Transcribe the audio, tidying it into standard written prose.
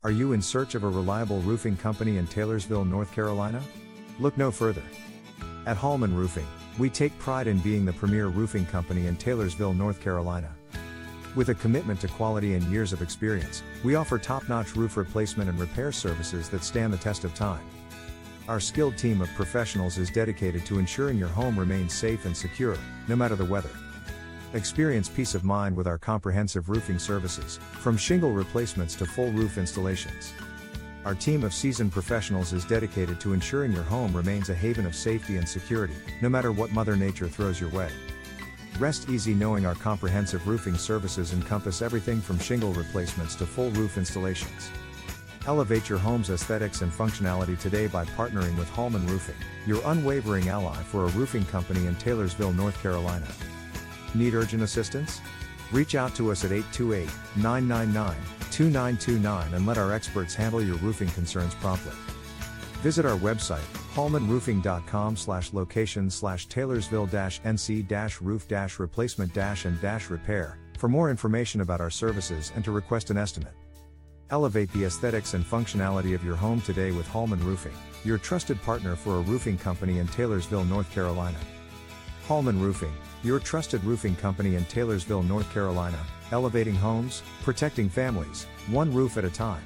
Are you in search of a reliable roofing company in Taylorsville, North Carolina? Look no further. At Hallman Roofing, we take pride in being the premier roofing company in Taylorsville, North Carolina. With a commitment to quality and years of experience, we offer top-notch roof replacement and repair services that stand the test of time. Our skilled team of professionals is dedicated to ensuring your home remains safe and secure, no matter the weather. Experience peace of mind with our comprehensive roofing services, from shingle replacements to full roof installations. Our team of seasoned professionals is dedicated to ensuring your home remains a haven of safety and security, no matter what Mother Nature throws your way. Rest easy knowing our comprehensive roofing services encompass everything from shingle replacements to full roof installations. Elevate your home's aesthetics and functionality today by partnering with Hallman Roofing, your unwavering ally for a roofing company in Taylorsville, North Carolina. Need urgent assistance? Reach out to us at 828-999-2929 and let our experts handle your roofing concerns promptly. Visit our website, hallmanroofing.com/locations/Taylorsville-NC-roof-replacement-and-repair for more information about our services and to request an estimate. Elevate the aesthetics and functionality of your home today with Hallman Roofing, your trusted partner for a roofing company in Taylorsville, North Carolina. Hallman Roofing, your trusted roofing company in Taylorsville, North Carolina, elevating homes, protecting families, one roof at a time.